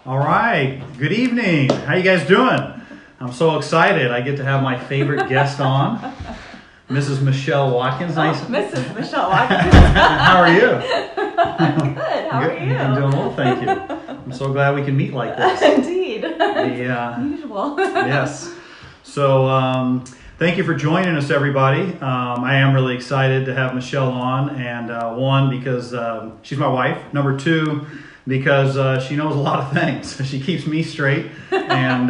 All right. Good evening. How you guys doing? I'm so excited. I get to have my favorite guest on, Mrs. Michelle Watkins. Nice. Mrs. Michelle Watkins. How are you? Good. How are you? I'm doing well, thank you. I'm so glad we can meet like this. Indeed. Unusual. Yes. So, thank you for joining us, everybody. I am really excited to have Michelle on, and one, because she's my wife. Number two, because she knows a lot of things. She keeps me straight, and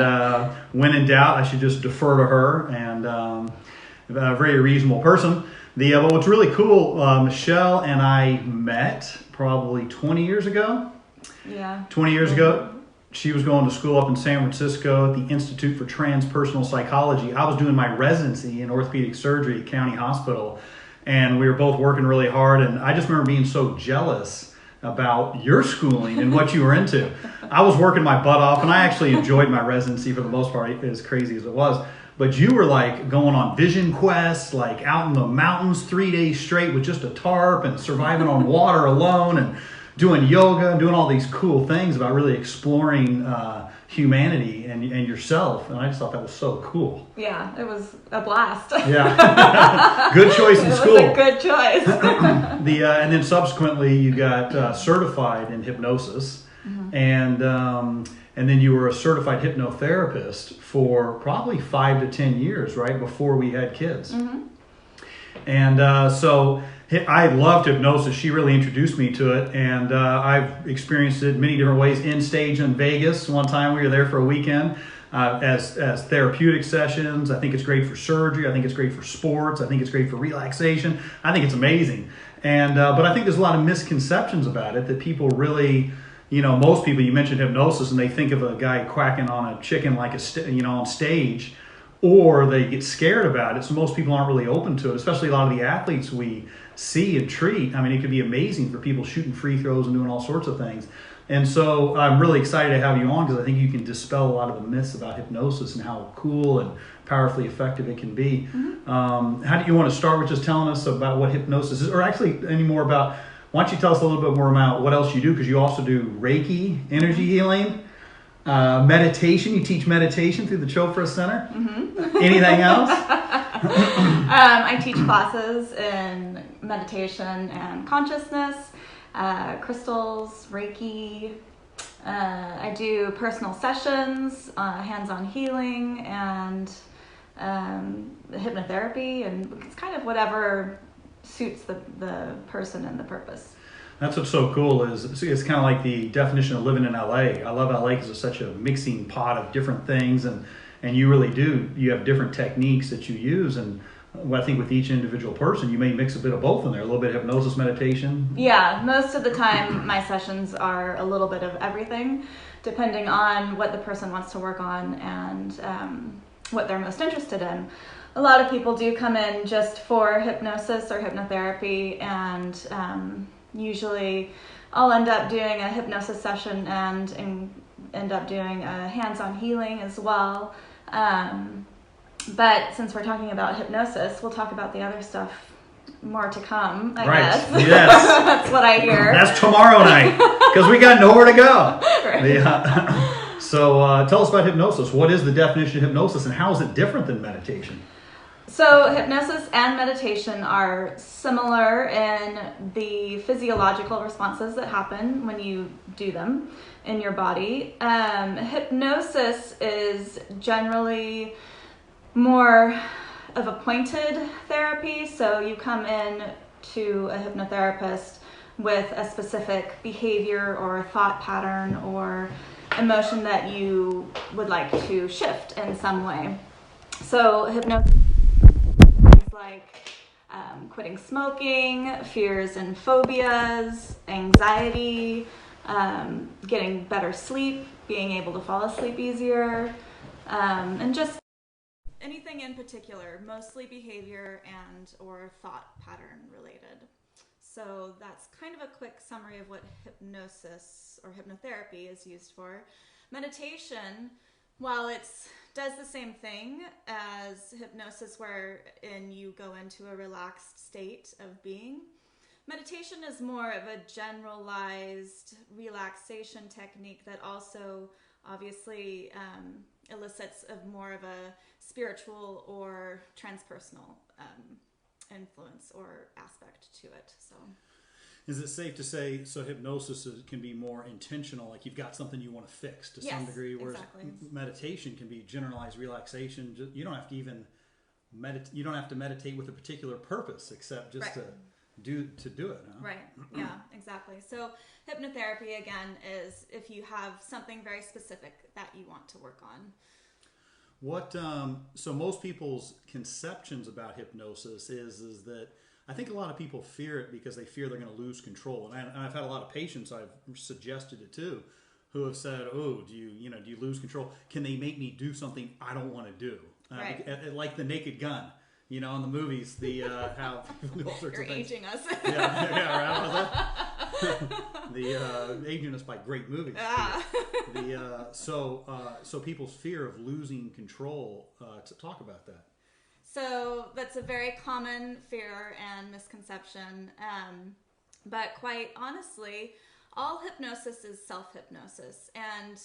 when in doubt, I should just defer to her, and a very reasonable person. But what's really cool, Michelle and I met probably 20 years ago. Yeah. 20 years ago. She was going to school up in San Francisco at the Institute for Transpersonal Psychology. I was doing my residency in orthopedic surgery at County Hospital, and we were both working really hard. And I just remember being so jealous about your schooling and what you were into. I was working my butt off, and I actually enjoyed my residency for the most part, as crazy as it was. But you were like going on vision quests, like out in the mountains 3 days straight with just a tarp and surviving on water alone, and doing yoga and doing all these cool things about really exploring humanity and yourself. And I just thought that was so cool. Yeah, it was a blast. Yeah. Good choice in school. It was a good choice. And then subsequently you got certified in hypnosis. Mm-hmm. And then you were a certified hypnotherapist for probably 5 to 10 years, right, before we had kids. Mm-hmm. And so I loved hypnosis. She really introduced me to it, and I've experienced it many different ways. In stage in Vegas, one time we were there for a weekend as therapeutic sessions. I think it's great for surgery. I think it's great for sports. I think it's great for relaxation. I think it's amazing. And but I think there's a lot of misconceptions about it that people really, most people, you mentioned hypnosis and they think of a guy quacking on a chicken like on stage, or they get scared about it. So most people aren't really open to it, especially a lot of the athletes we see and treat. I mean, it could be amazing for people shooting free throws and doing all sorts of things. And so I'm really excited to have you on because I think you can dispel a lot of the myths about hypnosis and how cool and powerfully effective it can be. Mm-hmm. How do you want to start with just telling us about what hypnosis is, or actually any more about, why don't you tell us a little bit more about what else you do, because you also do Reiki, energy healing, meditation. You teach meditation through the Chopra Center. Mm-hmm. Anything else? I teach classes in meditation and consciousness, crystals, Reiki. I do personal sessions, hands-on healing, and hypnotherapy, and it's kind of whatever suits the person and the purpose. That's what's so cool is it's kind of like the definition of living in LA. I love LA because it's such a mixing pot of different things, and you really do. You have different techniques that you use, and I think with each individual person, you may mix a bit of both in there, a little bit of hypnosis, meditation. Yeah, most of the time my sessions are a little bit of everything, depending on what the person wants to work on and what they're most interested in. A lot of people do come in just for hypnosis or hypnotherapy, and usually I'll end up doing a hypnosis session and end up doing a hands-on healing as well. But since we're talking about hypnosis, we'll talk about the other stuff more to come, I guess. Yes. That's what I hear. That's tomorrow night, because we got nowhere to go. Right. Yeah. So tell us about hypnosis. What is the definition of hypnosis, and how is it different than meditation? So hypnosis and meditation are similar in the physiological responses that happen when you do them in your body. Hypnosis is generally more of a pointed therapy. So you come in to a hypnotherapist with a specific behavior or thought pattern or emotion that you would like to shift in some way. So hypnosis like quitting smoking, fears and phobias, anxiety, getting better sleep, being able to fall asleep easier, and just anything in particular, mostly behavior and or thought pattern related. So that's kind of a quick summary of what hypnosis or hypnotherapy is used for. Meditation, while it does the same thing as hypnosis wherein you go into a relaxed state of being, Meditation is more of a generalized relaxation technique that also obviously elicits of more of a spiritual or transpersonal influence or aspect to it. So, is it safe to say so hypnosis can be more intentional, like you've got something you want to fix to some degree, whereas meditation can be generalized relaxation. You don't have to even meditate. You don't have to meditate with a particular purpose except just to do it, huh? Right. Yeah, exactly. So hypnotherapy again is if you have something very specific that you want to work on. What so most people's conceptions about hypnosis is that I think a lot of people fear it because they fear they're going to lose control, and I've had a lot of patients I've suggested it to who have said, "Oh, do you lose control? Can they make me do something I don't want to do?" Like the Naked Gun. In the movies, the how people do all sorts You're of things. aging us. The aging us by great movies. So people's fear of losing control. To talk about that. So that's a very common fear and misconception. But quite honestly, all hypnosis is self-hypnosis, and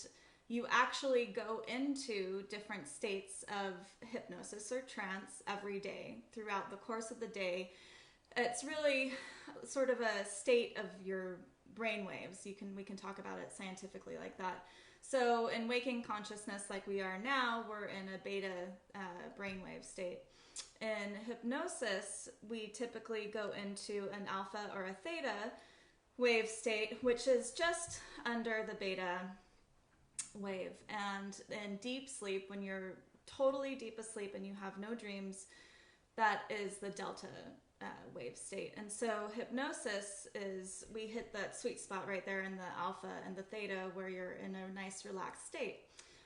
you actually go into different states of hypnosis or trance every day throughout the course of the day. It's really sort of a state of your brain waves. We can talk about it scientifically like that. So in waking consciousness like we are now, we're in a beta brainwave state. In hypnosis, we typically go into an alpha or a theta wave state, which is just under the beta wave. And in deep sleep, when you're totally deep asleep and you have no dreams, that is the delta wave state. And so hypnosis is, we hit that sweet spot right there in the alpha and the theta where you're in a nice relaxed state.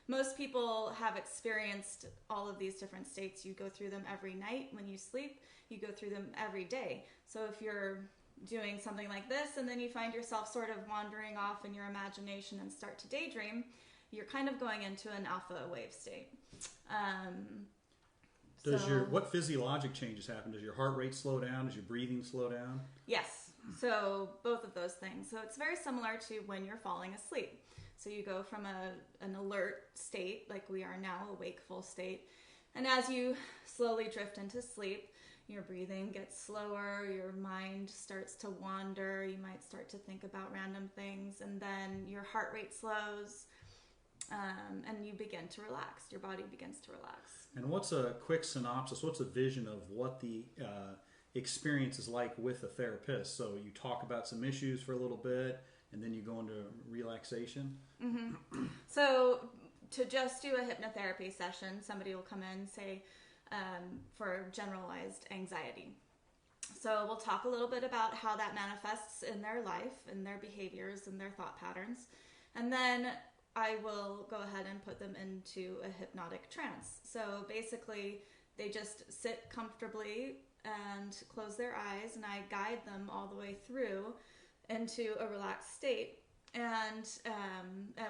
Most people have experienced all of these different states. You go through them every night when you sleep. You go through them every day. So if you're doing something like this and then you find yourself sort of wandering off in your imagination and start to daydream, you're kind of going into an alpha wave state. What physiologic changes happen? Does your heart rate slow down? Does your breathing slow down? Yes. So both of those things. So it's very similar to when you're falling asleep. So you go from an alert state, like we are now, a wakeful state. And as you slowly drift into sleep, your breathing gets slower, your mind starts to wander, you might start to think about random things, and then your heart rate slows, and you begin to relax. Your body begins to relax. And what's a quick synopsis? What's a vision of what the experience is like with a therapist? So you talk about some issues for a little bit, and then you go into relaxation? Mm-hmm. So to just do a hypnotherapy session, somebody will come in, say, for generalized anxiety. So we'll talk a little bit about how that manifests in their life, in their behaviors, and their thought patterns. And then I will go ahead and put them into a hypnotic trance. So basically, they just sit comfortably and close their eyes, and I guide them all the way through into a relaxed state. And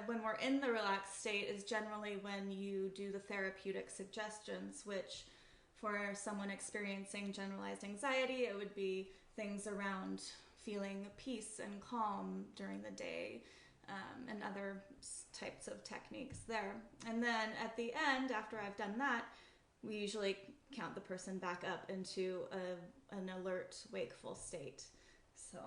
when we're in the relaxed state is generally when you do the therapeutic suggestions, which for someone experiencing generalized anxiety, it would be things around feeling peace and calm during the day, and other types of techniques there. And then at the end, after I've done that, we usually count the person back up into an alert, wakeful state. So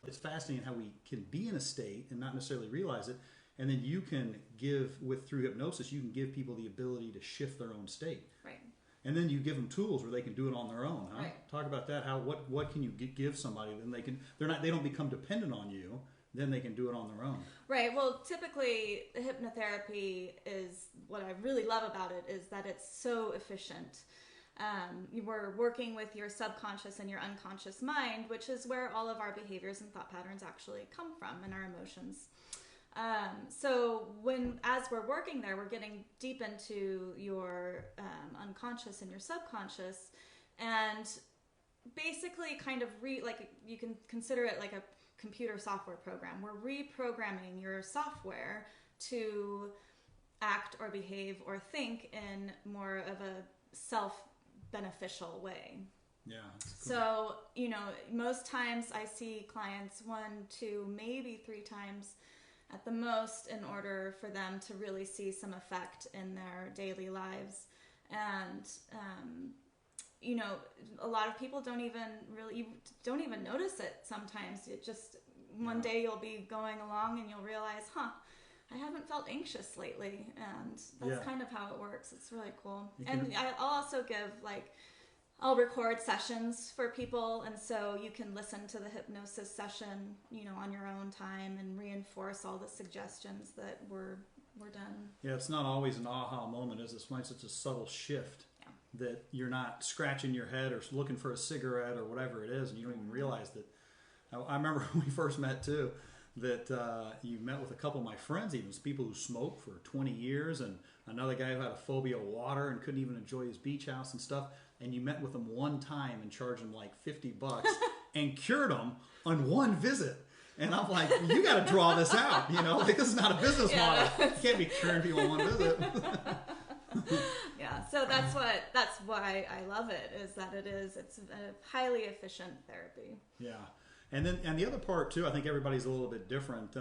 it's fascinating how we can be in a state and not necessarily realize it, and then you can through hypnosis, you can give people the ability to shift their own state. Right. And then you give them tools where they can do it on their own. Huh? Right. Talk about that. What can you give somebody? Then they don't become dependent on you. Then they can do it on their own. Right. Well, typically hypnotherapy is, what I really love about it is that it's so efficient. You were working with your subconscious and your unconscious mind, which is where all of our behaviors and thought patterns actually come from, and our emotions. So as we're working there, we're getting deep into your unconscious and your subconscious, and basically kind of you can consider it like a computer software program. We're reprogramming your software to act or behave or think in more of a self-beneficial way. Yeah. Cool. So, most times I see clients 1, 2, maybe 3 times at the most in order for them to really see some effect in their daily lives. And, a lot of people don't even notice it sometimes. It just, one day you'll be going along and you'll realize, I haven't felt anxious lately. And that's kind of how it works. It's really cool. And I'll also give, I'll record sessions for people, and so you can listen to the hypnosis session, on your own time and reinforce all the suggestions that were done. Yeah, it's not always an aha moment, is it? Sometimes it's a subtle shift that you're not scratching your head or looking for a cigarette or whatever it is, and you don't even realize that. I remember when we first met too, that you met with a couple of my friends, even people who smoked for 20 years, and another guy who had a phobia of water and couldn't even enjoy his beach house and stuff. And you met with him one time and charged him like $50 and cured him on one visit. And I'm like, you got to draw this out, this is not a business model. You can't be curing people on one visit. Yeah, so that's why I love it, is that it's a highly efficient therapy. Yeah. And the other part too, I think everybody's a little bit different.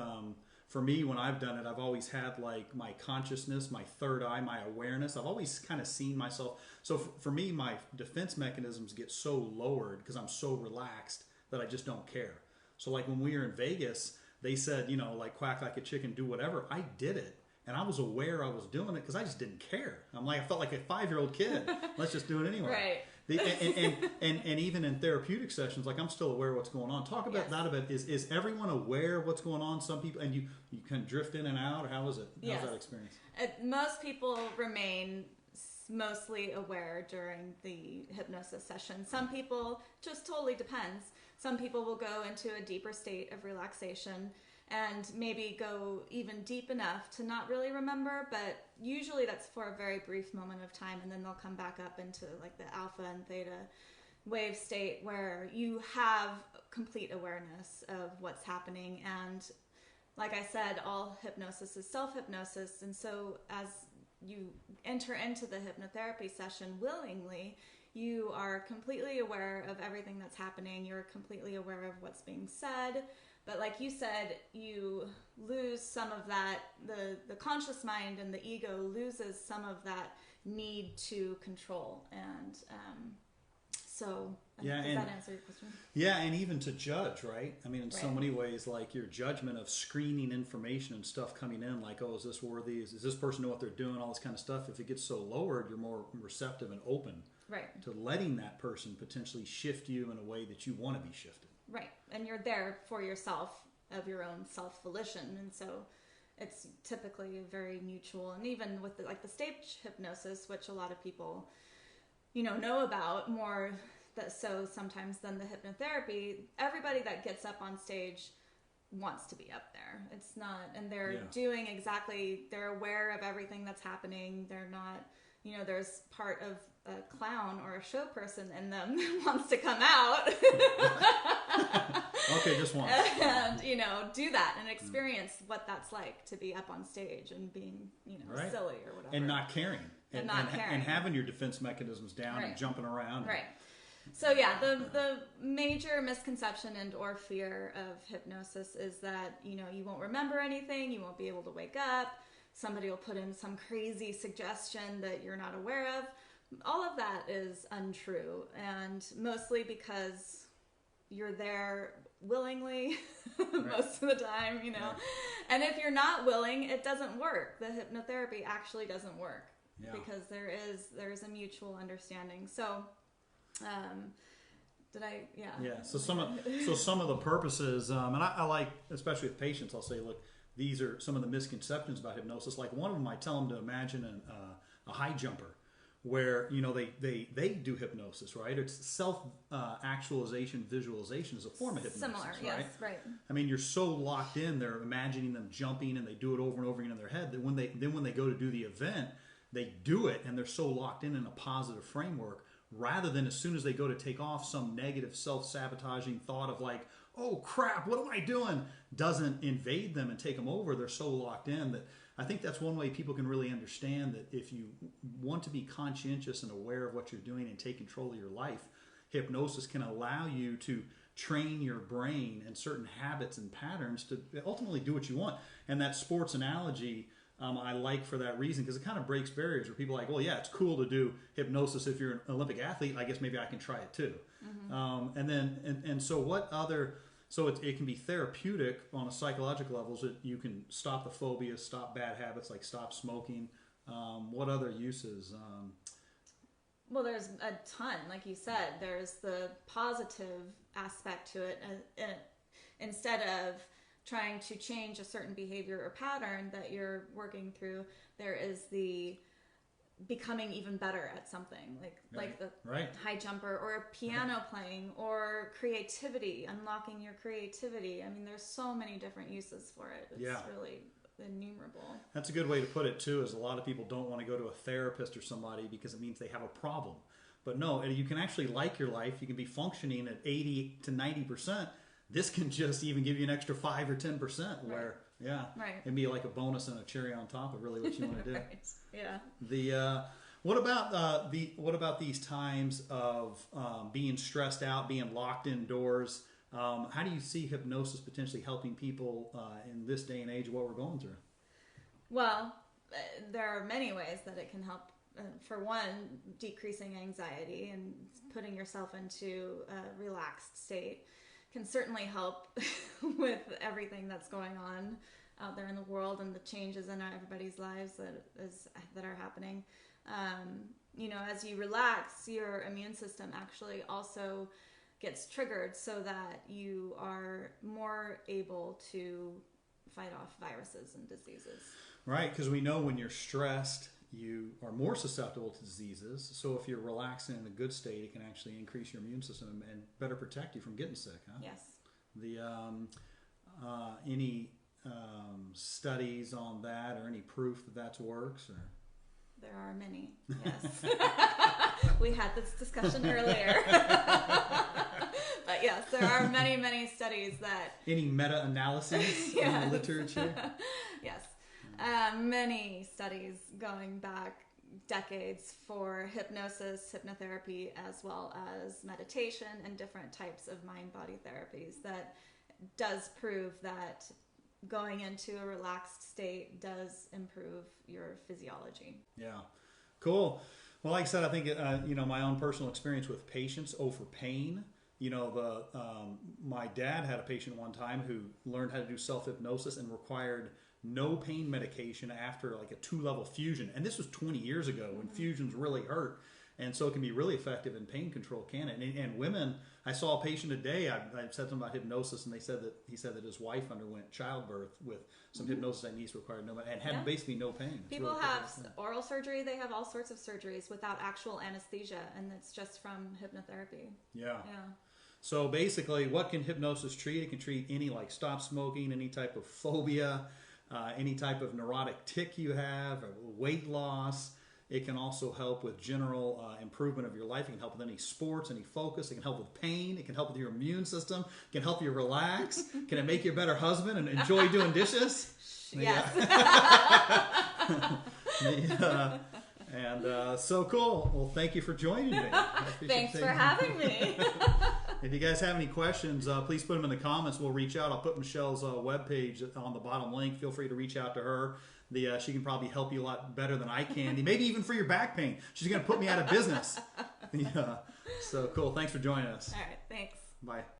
For me, when I've done it, I've always had my consciousness, my third eye, my awareness. I've always kind of seen myself. So for me, my defense mechanisms get so lowered because I'm so relaxed that I just don't care. So when we were in Vegas, they said, quack like a chicken, do whatever. I did it. And I was aware I was doing it because I just didn't care. I felt like a 5-year-old kid. Let's just do it anyway. Right. And even in therapeutic sessions, I'm still aware of what's going on. Talk about that a bit. Is everyone aware of what's going on? Some people, and you can drift in and out, or how is it? How's that experience? Most people remain mostly aware during the hypnosis session. Some people, just totally depends. Some people will go into a deeper state of relaxation and maybe go even deep enough to not really remember, but usually that's for a very brief moment of time, and then they'll come back up into the alpha and theta wave state where you have complete awareness of what's happening. And like I said, all hypnosis is self-hypnosis, and so as you enter into the hypnotherapy session willingly, you are completely aware of everything that's happening. You're completely aware of what's being said. But like you said, you lose some of that, the conscious mind and the ego loses some of that need to control. And does that answer your question? Yeah, and even to judge, right? In so many ways, your judgment of screening information and stuff coming in, is this worthy? Does this person know what they're doing? All this kind of stuff. If it gets so lowered, you're more receptive and open to letting that person potentially shift you in a way that you want to be shifted. Right, and you're there for yourself, of your own self-volition, and so it's typically very mutual. And even with the stage hypnosis, which a lot of people, know about more so sometimes than the hypnotherapy, everybody that gets up on stage wants to be up there. It's not, and they're doing they're aware of everything that's happening. They're not, there's part of a clown or a show person in them that wants to come out. Okay, just once. And, do that and experience what that's like to be up on stage and being, silly or whatever. And not caring. And having your defense mechanisms down and jumping around. Right. So the major misconception and or fear of hypnosis is that, you won't remember anything, you won't be able to wake up, somebody will put in some crazy suggestion that you're not aware of. All of that is untrue, and mostly because you're there willingly most of the time, Right. And if you're not willing, it doesn't work. The hypnotherapy actually doesn't work because there is a mutual understanding. So So some of the purposes, and I like, especially with patients, I'll say, look, these are some of the misconceptions about hypnosis. Like one of them, I tell them to imagine a high jumper, where they do hypnosis, right? It's self-actualization, visualization is a form of hypnosis. Similar, right? Yes, right. You're so locked in, they're imagining them jumping, and they do it over and over again in their head that when they go to do the event, they do it, and they're so locked in a positive framework, rather than as soon as they go to take off, some negative self-sabotaging thought of oh crap, what am I doing, doesn't invade them and take them over. They're so locked in that I think that's one way people can really understand that if you want to be conscientious and aware of what you're doing and take control of your life, hypnosis can allow you to train your brain and certain habits and patterns to ultimately do what you want. And that sports analogy I like for that reason, because it kind of breaks barriers where people are like, well, yeah, it's cool to do hypnosis if you're an Olympic athlete. I guess maybe I can try it too. And so what other, so it can be therapeutic on a psychological level. So you can stop the phobias, stop bad habits like stop smoking. What other uses? Well, there's a ton, like you said. There's the positive aspect to it. Instead of trying to change a certain behavior or pattern that you're working through, there is the becoming even better at something, like the high jumper or piano playing or creativity, unlocking your creativity. I mean, there's so many different uses for it. It's really innumerable. That's a good way to put it too, is a lot of people don't want to go to a therapist or somebody because it means they have a problem. But no, you can actually like your life. You can be functioning at 80 to 90%. This can just even give you an extra 5 or 10% where, it'd be like a bonus and a cherry on top of really what you want to do. Yeah. What about these times of being stressed out, being locked indoors? How do you see hypnosis potentially helping people in this day and age of what we're going through? Well, there are many ways that it can help. For one, decreasing anxiety and putting yourself into a relaxed state can certainly help with everything that's going on out there in the world and the changes in everybody's lives that are happening. As you relax, your immune system actually also gets triggered so that you are more able to fight off viruses and diseases. Right, because we know when you're stressed, you are more susceptible to diseases. So if you're relaxing in a good state, it can actually increase your immune system and better protect you from getting sick. Huh? Yes. Any studies on that or any proof that works? Or? There are many. Yes. We had this discussion earlier. But yes, there are many, many studies that... Any meta-analyses in the literature? Yes. Many studies going back decades for hypnosis, hypnotherapy, as well as meditation and different types of mind-body therapies that does prove that going into a relaxed state does improve your physiology. Yeah. Cool. Well, like I said, I think, my own personal experience with patients over pain. My dad had a patient one time who learned how to do self-hypnosis and required no pain medication after like a 2-level fusion. And this was 20 years ago when fusions really hurt. And so it can be really effective in pain control, can it? And women, I saw a patient today, I said something about hypnosis, and he said that his wife underwent childbirth with some hypnosis techniques required no and had basically no pain. People really have oral surgery, they have all sorts of surgeries without actual anesthesia, and it's just from hypnotherapy. Yeah. So basically, what can hypnosis treat? It can treat any like stop smoking, any type of phobia, any type of neurotic tic you have, or weight loss. It can also help with general improvement of your life. It can help with any sports, any focus. It can help with pain. It can help with your immune system. It can help you relax. Can it make you a better husband and enjoy doing dishes? Yes. So cool. Well, thank you for joining me. Thanks for having me. If you guys have any questions, please put them in the comments. We'll reach out. I'll put Michelle's webpage on the bottom link. Feel free to reach out to her. She can probably help you a lot better than I can. Maybe even for your back pain. She's going to put me out of business. So cool. Thanks for joining us. All right. Thanks. Bye.